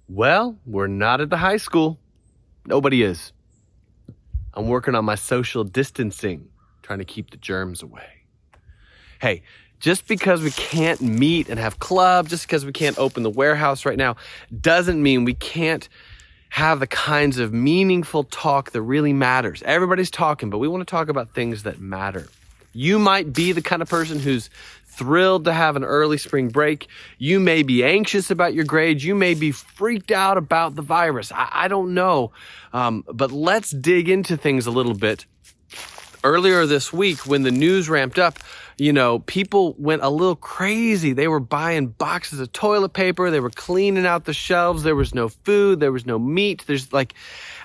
Well, we're not at the high school. Nobody is. I'm working on my social distancing, trying to keep the germs away. Hey, just because we can't meet and have clubs, just because we can't open the warehouse right now, doesn't mean we can't have the kinds of meaningful talk that really matters. Everybody's talking, but we want to talk about things that matter. You might be the kind of person who's thrilled to have an early spring break. You may be anxious about your grades. You may be freaked out about the virus. I don't know. But let's dig into things a little bit. Earlier this week, when the news ramped up, people went a little crazy. They were buying boxes of toilet paper. They were cleaning out the shelves. There was no food. There was no meat. And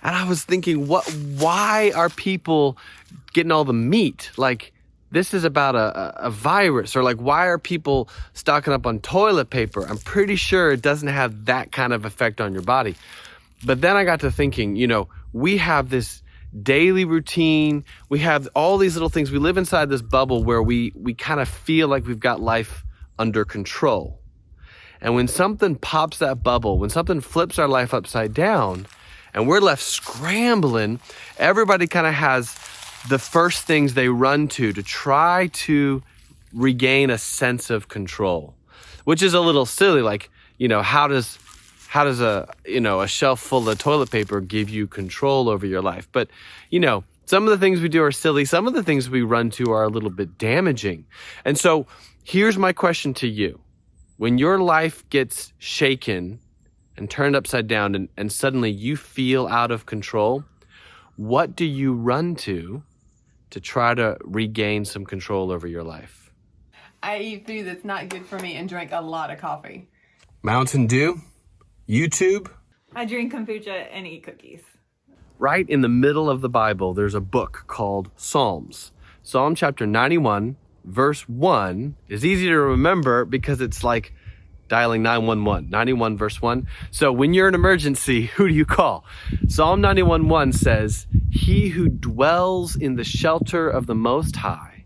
I was thinking, why are people getting all the meat? This is about a virus, or why are people stocking up on toilet paper? I'm pretty sure it doesn't have that kind of effect on your body. But then I got to thinking, we have this daily routine. We have all these little things. We live inside this bubble where we kind of feel like we've got life under control. And when something pops that bubble, when something flips our life upside down and we're left scrambling, everybody kind of has the first things they run to try to regain a sense of control, which is a little silly. How does a shelf full of toilet paper give you control over your life? But, some of the things we do are silly. Some of the things we run to are a little bit damaging. And so here's my question to you. When your life gets shaken and turned upside down and suddenly you feel out of control, what do you run to try to regain some control over your life? I eat food that's not good for me and drink a lot of coffee. Mountain Dew? YouTube? I drink kombucha and eat cookies. Right in the middle of the Bible, there's a book called Psalms. Psalm chapter 91, verse 1 is easy to remember because it's like dialing 911, 91 verse 1. So when you're in an emergency, who do you call? Psalm 91:1 says, "He who dwells in the shelter of the Most High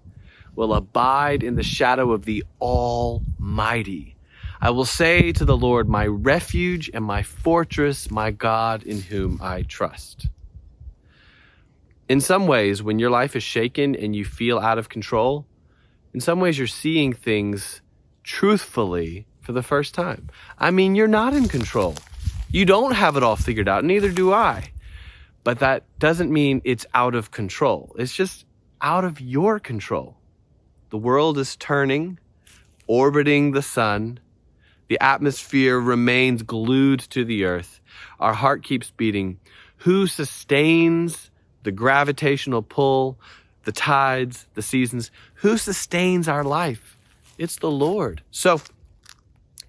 will abide in the shadow of the Almighty. I will say to the Lord, my refuge and my fortress, my God in whom I trust." In some ways, when your life is shaken and you feel out of control, in some ways you're seeing things truthfully for the first time. You're not in control. You don't have it all figured out, neither do I. But that doesn't mean it's out of control. It's just out of your control. The world is turning, orbiting the sun. The atmosphere remains glued to the earth. Our heart keeps beating. Who sustains the gravitational pull, the tides, the seasons? Who sustains our life? It's the Lord. So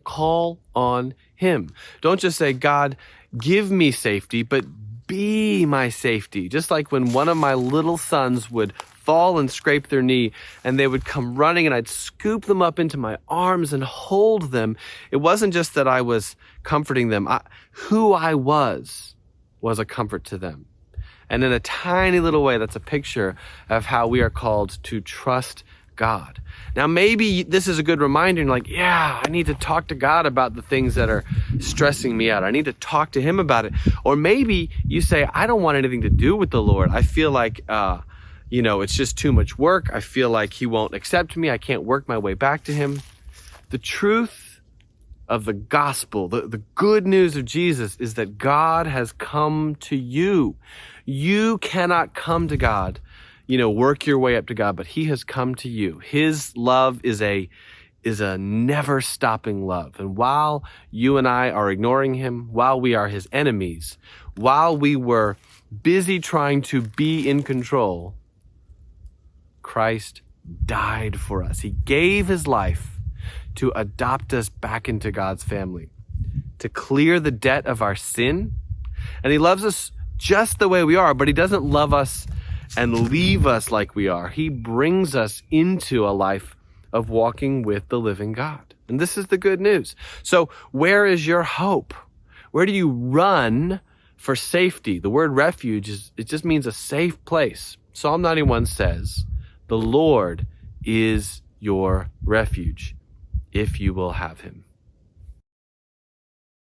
call on him. Don't just say, "God, give me safety," but be my safety. Just like when one of my little sons would fall and scrape their knee and they would come running and I'd scoop them up into my arms and hold them. It wasn't just that I was comforting them. Who I was a comfort to them. And in a tiny little way, that's a picture of how we are called to trust God. Now, maybe this is a good reminder. You're like, yeah, I need to talk to God about the things that are stressing me out. I need to talk to him about it. Or maybe you say, I don't want anything to do with the Lord. I feel like, it's just too much work. I feel like he won't accept me. I can't work my way back to him. The truth of the gospel, the good news of Jesus is that God has come to you. You cannot come to God, work your way up to God, but he has come to you. His love is a never stopping love. And while you and I are ignoring him, while we are his enemies, while we were busy trying to be in control, Christ died for us. He gave his life to adopt us back into God's family, to clear the debt of our sin. And he loves us just the way we are, but he doesn't love us and leave us like we are. He brings us into a life of walking with the living God. And this is the good news. So where is your hope? Where do you run for safety? The word refuge it just means a safe place. Psalm 91 says, "The Lord is your refuge if you will have him."